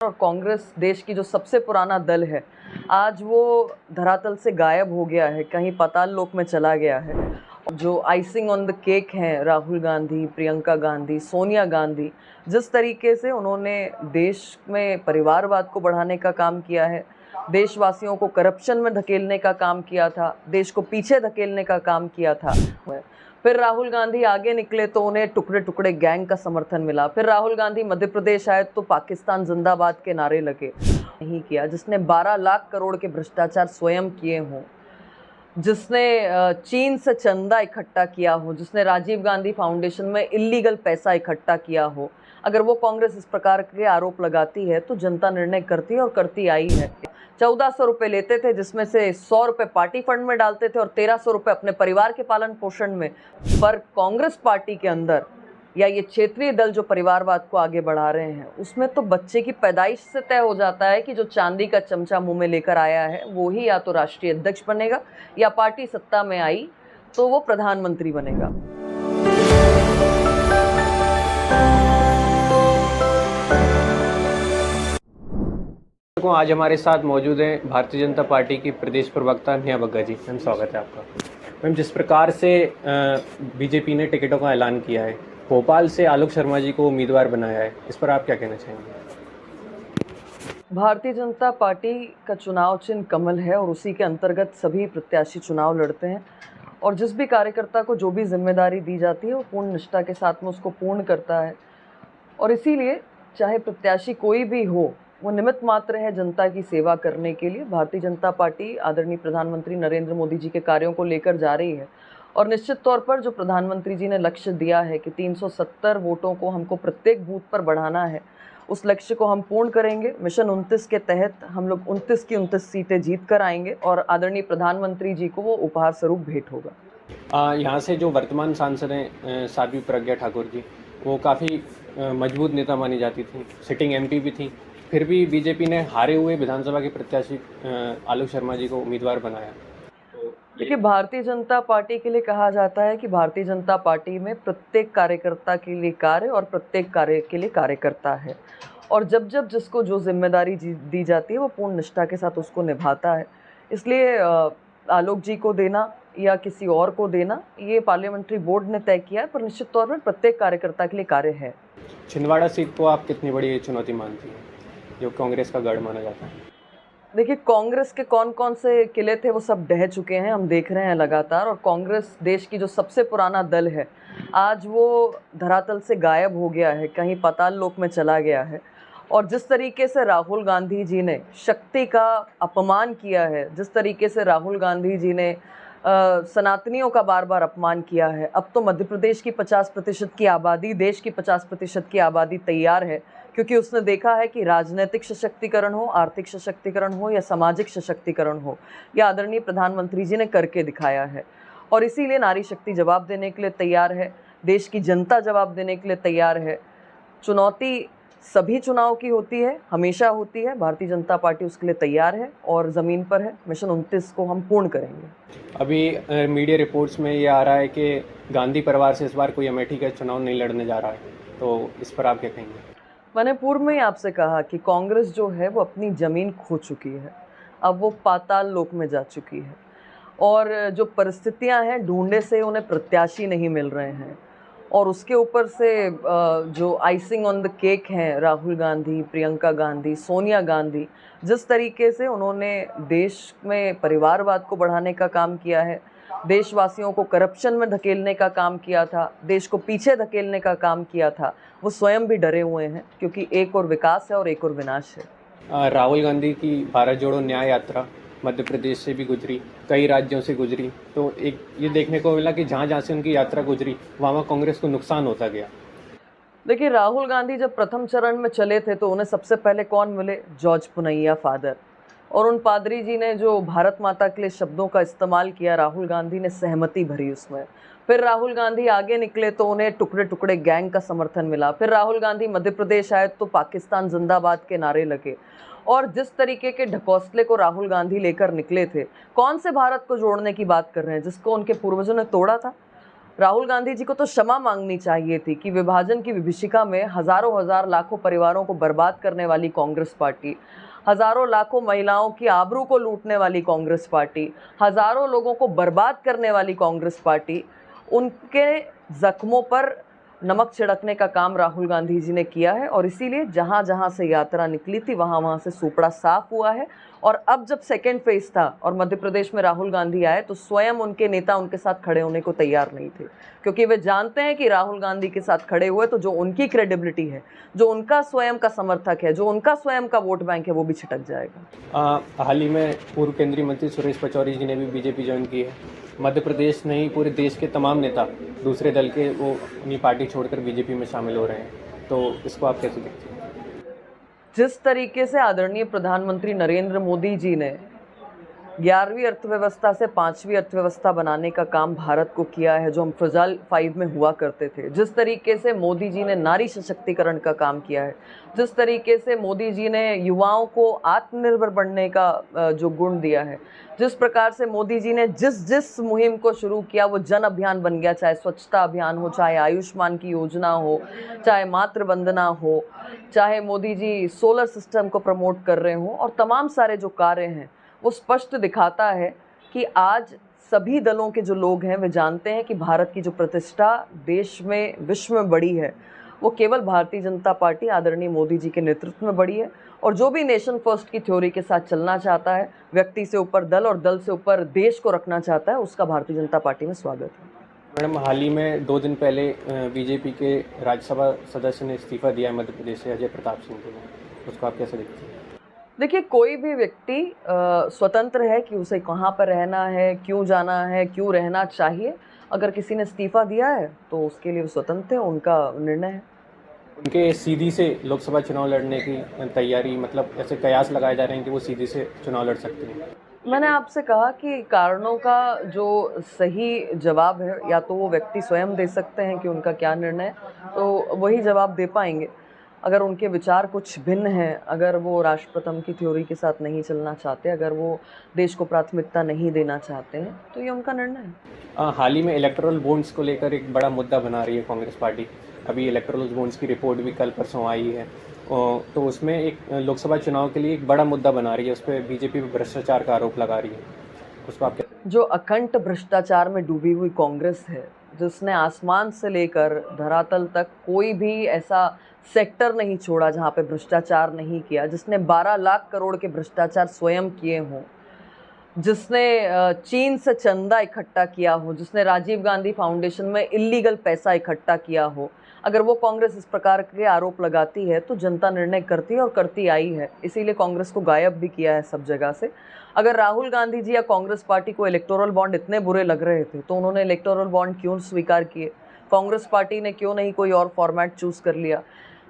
और कांग्रेस देश की जो सबसे पुराना दल है, आज वो धरातल से गायब हो गया है, कहीं पाताल लोक में चला गया है। जो आइसिंग ऑन द केक हैं राहुल गांधी, प्रियंका गांधी, सोनिया गांधी, जिस तरीके से उन्होंने देश में परिवारवाद को बढ़ाने का काम किया है, देशवासियों को करप्शन में धकेलने का काम किया था, देश को पीछे धकेलने का काम किया था। फिर राहुल गांधी आगे निकले तो उन्हें टुकड़े टुकड़े गैंग का समर्थन मिला। फिर राहुल गांधी मध्य प्रदेश आए तो पाकिस्तान जिंदाबाद के नारे लगे। नहीं किया जिसने 12 लाख करोड़ के भ्रष्टाचार स्वयं किए हों, जिसने चीन से चंदा इकट्ठा किया हो, जिसने राजीव गांधी फाउंडेशन में इलीगल पैसा इकट्ठा किया हो, अगर वो कांग्रेस इस प्रकार के आरोप लगाती है तो जनता निर्णय करती है और करती आई है। 1400 रुपये लेते थे, जिसमें से 100 रुपये पार्टी फंड में डालते थे और 1300 रुपये अपने परिवार के पालन पोषण में। पर कांग्रेस पार्टी के अंदर या ये क्षेत्रीय दल जो परिवारवाद को आगे बढ़ा रहे हैं, उसमें तो बच्चे की पैदाइश से तय हो जाता है कि जो चांदी का चमचा मुंह में लेकर आया है वो ही या तो राष्ट्रीय अध्यक्ष बनेगा या पार्टी सत्ता में आई तो वो प्रधानमंत्री बनेगा। आज हमारे साथ मौजूद हैं भारतीय जनता पार्टी की प्रदेश प्रवक्ता नेहा बग्गा जी। मैम, स्वागत है आपका। मैम, जिस प्रकार से बीजेपी ने टिकटों का ऐलान किया है, भोपाल से आलोक शर्मा जी को उम्मीदवार बनाया है, इस पर आप क्या कहना चाहेंगे? भारतीय जनता पार्टी का चुनाव चिन्ह कमल है और उसी के अंतर्गत सभी प्रत्याशी चुनाव लड़ते हैं और जिस भी कार्यकर्ता को जो भी जिम्मेदारी दी जाती है वो पूर्ण निष्ठा के साथ में उसको पूर्ण करता है। और इसीलिए चाहे प्रत्याशी कोई भी हो, वो निमित्त मात्र है जनता की सेवा करने के लिए। भारतीय जनता पार्टी आदरणीय प्रधानमंत्री नरेंद्र मोदी जी के कार्यों को लेकर जा रही है और निश्चित तौर पर जो प्रधानमंत्री जी ने लक्ष्य दिया है कि 370 वोटों को हमको प्रत्येक बूथ पर बढ़ाना है, उस लक्ष्य को हम पूर्ण करेंगे। मिशन 29 के तहत हम लोग 29 की 29 सीटें जीत कर आएंगे और आदरणीय प्रधानमंत्री जी को वो उपहार स्वरूप भेंट होगा। यहाँ से जो वर्तमान सांसद हैं साध्वी प्रज्ञा ठाकुर जी, वो काफ़ी मजबूत नेता मानी जाती थी, सिटिंग एमपी भी थी, फिर भी बीजेपी ने हारे हुए विधानसभा के प्रत्याशी आलोक शर्मा जी को उम्मीदवार बनाया। देखिए, भारतीय जनता पार्टी के लिए कहा जाता है कि भारतीय जनता पार्टी में प्रत्येक कार्यकर्ता के लिए कार्य और प्रत्येक कार्य के लिए कार्यकर्ता है और जब जब जिसको जो जिम्मेदारी दी जाती है वो पूर्ण निष्ठा के साथ उसको निभाता है। इसलिए आलोक जी को देना या किसी और को देना ये पार्लियामेंट्री बोर्ड ने तय किया है, पर निश्चित तौर पर प्रत्येक कार्यकर्ता के लिए कार्य है। छिंदवाड़ा सीट को आप कितनी बड़ी चुनौती मानती हैं, जो कांग्रेस का गढ़ माना जाता है? देखिए, कांग्रेस के कौन कौन से किले थे वो सब ढह चुके हैं, हम देख रहे हैं लगातार। और कांग्रेस देश की जो सबसे पुराना दल है, आज वो धरातल से गायब हो गया है, कहीं पाताल लोक में चला गया है। और जिस तरीके से राहुल गांधी जी ने शक्ति का अपमान किया है, जिस तरीके से राहुल गांधी जी ने सनातनियों का बार बार अपमान किया है, अब तो मध्य प्रदेश की 50% की आबादी, देश की 50% की आबादी तैयार है, क्योंकि उसने देखा है कि राजनीतिक सशक्तिकरण हो, आर्थिक सशक्तिकरण हो या सामाजिक सशक्तिकरण हो, या आदरणीय प्रधानमंत्री जी ने करके दिखाया है। और इसीलिए नारी शक्ति जवाब देने के लिए तैयार है, देश की जनता जवाब देने के लिए तैयार है। चुनौती सभी चुनाव की होती है, हमेशा होती है, भारतीय जनता पार्टी उसके लिए तैयार है और ज़मीन पर है। मिशन 29 को हम पूर्ण करेंगे। अभी मीडिया रिपोर्ट्स में ये आ रहा है कि गांधी परिवार से इस बार कोई अमेठी का चुनाव नहीं लड़ने जा रहा है, तो इस पर आप क्या कहेंगे? मैंने पूर्व में ही आपसे कहा कि कांग्रेस जो है वो अपनी ज़मीन खो चुकी है, अब वो पाताल लोक में जा चुकी है और जो परिस्थितियां हैं, ढूंढे से उन्हें प्रत्याशी नहीं मिल रहे हैं और उसके ऊपर से जो आइसिंग ऑन द केक हैं राहुल गांधी, प्रियंका गांधी, सोनिया गांधी, जिस तरीके से उन्होंने देश में परिवारवाद को बढ़ाने का काम किया है, देशवासियों को करप्शन में धकेलने का काम किया था, देश को पीछे धकेलने का काम किया था, वो स्वयं भी डरे हुए हैं, क्योंकि एक और विकास है और एक और विनाश है। राहुल गांधी की भारत जोड़ो न्याय यात्रा मध्य प्रदेश से भी गुजरी, कई राज्यों से गुजरी, तो एक ये देखने को मिला कि जहाँ जहाँ से उनकी यात्रा गुजरी वहाँ कांग्रेस को नुकसान होता गया। देखिए, राहुल गांधी जब प्रथम चरण में चले थे तो उन्हें सबसे पहले कौन मिले? George Punnaiah father. और उन पादरी जी ने जो भारत माता के लिए शब्दों का इस्तेमाल किया, राहुल गांधी ने सहमति भरी उसमें। फिर राहुल गांधी आगे निकले तो उन्हें टुकड़े टुकड़े गैंग का समर्थन मिला। फिर राहुल गांधी मध्य प्रदेश आए तो पाकिस्तान जिंदाबाद के नारे लगे। और जिस तरीके के ढकोसले को राहुल गांधी लेकर निकले थे, कौन से भारत को जोड़ने की बात कर रहे हैं जिसको उनके पूर्वजों ने तोड़ा था? राहुल गांधी जी को तो क्षमा मांगनी चाहिए थी कि विभाजन की विभीषिका में हजारों हजार लाखों परिवारों को बर्बाद करने वाली कांग्रेस पार्टी, हजारों लाखों महिलाओं की आबरू को लूटने वाली कांग्रेस पार्टी, हजारों लोगों को बर्बाद करने वाली कांग्रेस पार्टी, उनके जख्मों पर नमक छिड़कने का काम राहुल गांधी जी ने किया है। और इसीलिए जहाँ जहाँ से यात्रा निकली थी वहाँ वहाँ से सूपड़ा साफ हुआ है। और अब जब सेकेंड फेज था और मध्य प्रदेश में राहुल गांधी आए तो स्वयं उनके नेता उनके साथ खड़े होने को तैयार नहीं थे, क्योंकि वे जानते हैं कि राहुल गांधी के साथ खड़े हुए तो जो उनकी क्रेडिबिलिटी है, जो उनका स्वयं का समर्थक है, जो उनका स्वयं का वोट बैंक है, वो भी छिटक जाएगा। हाल ही में पूर्व केंद्रीय मंत्री सुरेश पचौरी जी ने भी बीजेपी ज्वाइन की है। मध्य प्रदेश नहीं, पूरे देश के तमाम नेता दूसरे दल के वो अपनी पार्टी छोड़कर बीजेपी में शामिल हो रहे हैं, तो इसको आप कैसे देखते हैं? जिस तरीके से आदरणीय प्रधानमंत्री नरेंद्र मोदी जी ने 11वीं अर्थव्यवस्था से 5वीं अर्थव्यवस्था बनाने का काम भारत को किया है, जो हम फ्रजाइल 5 में हुआ करते थे, जिस तरीके से मोदी जी ने नारी सशक्तिकरण का काम किया है, जिस तरीके से मोदी जी ने युवाओं को आत्मनिर्भर बनने का जो गुण दिया है, जिस प्रकार से मोदी जी ने जिस मुहिम को शुरू किया वो जन अभियान बन गया, चाहे स्वच्छता अभियान हो, चाहे आयुष्मान की योजना हो, चाहे मातृ वंदना हो, चाहे मोदी जी सोलर सिस्टम को प्रमोट कर रहे हों, और तमाम सारे जो कार्य हैं वो स्पष्ट दिखाता है कि आज सभी दलों के जो लोग हैं वे जानते हैं कि भारत की जो प्रतिष्ठा देश में, विश्व में बढ़ी है, वो केवल भारतीय जनता पार्टी आदरणीय मोदी जी के नेतृत्व में बढ़ी है। और जो भी नेशन फर्स्ट की थ्योरी के साथ चलना चाहता है, व्यक्ति से ऊपर दल और दल से ऊपर देश को रखना चाहता है, उसका भारतीय जनता पार्टी में स्वागत है। मैडम, हाल ही में 2 दिन पहले बीजेपी के राज्यसभा सदस्य ने इस्तीफा दिया है मध्य प्रदेश से, अजय प्रताप सिंह जी ने, उसको आप कैसे देखते हैं? देखिए, कोई भी व्यक्ति स्वतंत्र है कि उसे कहाँ पर रहना है, क्यों जाना है, क्यों रहना चाहिए। अगर किसी ने इस्तीफा दिया है तो उसके लिए वो स्वतंत्र है, उनका निर्णय है। उनके सीधी से लोकसभा चुनाव लड़ने की तैयारी, मतलब ऐसे कयास लगाए जा रहे हैं कि वो सीधी से चुनाव लड़ सकते हैं। मैंने आपसे कहा कि कारणों का जो सही जवाब है या तो वो व्यक्ति स्वयं दे सकते हैं कि उनका क्या निर्णय है, तो वही जवाब दे पाएंगे। अगर उनके विचार कुछ भिन्न हैं, अगर वो राष्ट्रप्रथम की थ्योरी के साथ नहीं चलना चाहते, अगर वो देश को प्राथमिकता नहीं देना चाहते हैं, तो ये उनका निर्णय है। हाल ही में इलेक्टोरल बॉन्ड्स को लेकर एक बड़ा मुद्दा बना रही है कांग्रेस पार्टी। अभी इलेक्टोरल बॉन्ड्स की रिपोर्ट भी कल परसों आई है, तो उसमें एक लोकसभा चुनाव के लिए एक बड़ा मुद्दा बना रही है, उस पर बीजेपी पर भ्रष्टाचार का आरोप लगा रही है, उसको आप क्या? जो अखंड भ्रष्टाचार में डूबी हुई कांग्रेस है, जिसने आसमान से लेकर धरातल तक कोई भी ऐसा सेक्टर नहीं छोड़ा जहाँ पे भ्रष्टाचार नहीं किया, जिसने 12 लाख करोड़ के भ्रष्टाचार स्वयं किए हों, जिसने चीन से चंदा इकट्ठा किया हो, जिसने राजीव गांधी फाउंडेशन में इलीगल पैसा इकट्ठा किया हो, अगर वो कांग्रेस इस प्रकार के आरोप लगाती है तो जनता निर्णय करती है और करती आई है। इसीलिए कांग्रेस को गायब भी किया है सब जगह से। अगर राहुल गांधी जी या कांग्रेस पार्टी को इलेक्टोरल बॉन्ड इतने बुरे लग रहे थे तो उन्होंने इलेक्टोरल बॉन्ड क्यों स्वीकार किए? कांग्रेस पार्टी ने क्यों नहीं कोई और फॉर्मेट चूज कर लिया?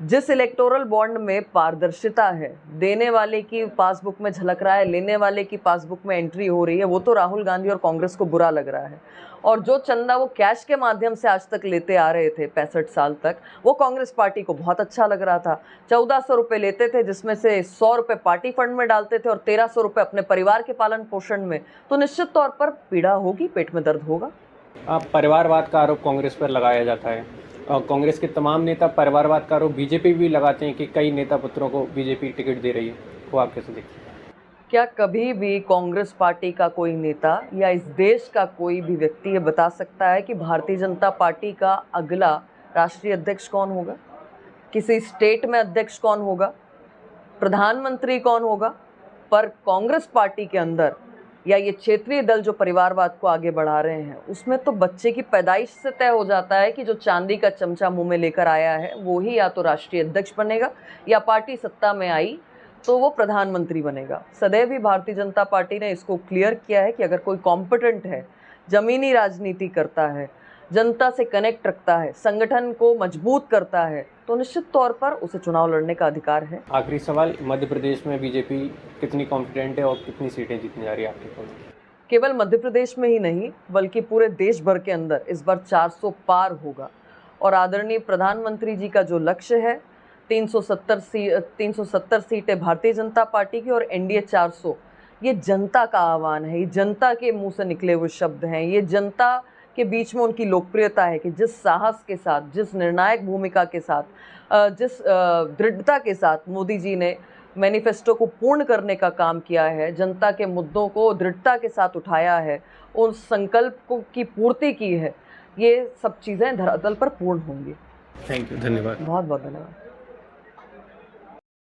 जिस इलेक्टोरल बॉन्ड में पारदर्शिता है, देने वाले की पासबुक में झलक रहा है, लेने वाले की पासबुक में एंट्री हो रही है, वो तो राहुल गांधी और कांग्रेस को बुरा लग रहा है। और जो चंदा वो कैश के माध्यम से आज तक लेते आ रहे थे 65 साल तक, वो कांग्रेस पार्टी को बहुत अच्छा लग रहा था। 1400 रुपये लेते थे, जिसमें से 100 रुपये पार्टी फंड में डालते थे और 1300 रुपये अपने परिवार के पालन पोषण में। तो निश्चित तौर पर पीड़ा होगी, पेट में दर्द होगा। परिवारवाद का आरोप कांग्रेस पर लगाया जाता है और कांग्रेस के तमाम नेता परिवारवाद का आरोप बीजेपी भी लगाते हैं कि कई नेता पुत्रों को बीजेपी टिकट दे रही है, वो आप कैसे देखते हैं? क्या कभी भी कांग्रेस पार्टी का कोई नेता या इस देश का कोई भी व्यक्ति ये बता सकता है कि भारतीय जनता पार्टी का अगला राष्ट्रीय अध्यक्ष कौन होगा, किसी स्टेट में अध्यक्ष कौन होगा, प्रधानमंत्री कौन होगा? पर कांग्रेस पार्टी के अंदर या ये क्षेत्रीय दल जो परिवारवाद को आगे बढ़ा रहे हैं, उसमें तो बच्चे की पैदाइश से तय हो जाता है कि जो चांदी का चमचा मुंह में लेकर आया है वो ही या तो राष्ट्रीय अध्यक्ष बनेगा, या पार्टी सत्ता में आई तो वो प्रधानमंत्री बनेगा। सदैव ही भारतीय जनता पार्टी ने इसको क्लियर किया है कि अगर कोई कॉम्पिटेंट है, जमीनी राजनीति करता है, जनता से कनेक्ट रखता है, संगठन को मजबूत करता है, तो निश्चित तौर पर उसे चुनाव लड़ने का अधिकार है। आखिरी सवाल, मध्य प्रदेश में बीजेपी कितनी कॉन्फिडेंट है और कितनी सीटें जीतने जा रही है आपके अकॉर्डिंग? केवल मध्य प्रदेश में ही नहीं बल्कि पूरे देश भर के अंदर इस बार 400 पार होगा। और आदरणीय प्रधानमंत्री जी का जो लक्ष्य है 370 सीटें भारतीय जनता पार्टी की और एनडीए 400, ये जनता का आह्वान है, ये जनता के मुंह से निकले हुए शब्द हैं, ये जनता के बीच में उनकी लोकप्रियता है कि जिस साहस के साथ, जिस निर्णायक भूमिका के साथ, जिस दृढ़ता के साथ मोदी जी ने मैनिफेस्टो को पूर्ण करने का काम किया है, जनता के मुद्दों को दृढ़ता के साथ उठाया है, उस संकल्प की पूर्ति की है, ये सब चीज़ें धरातल पर पूर्ण होंगी। थैंक यू, धन्यवाद। बहुत बहुत धन्यवाद।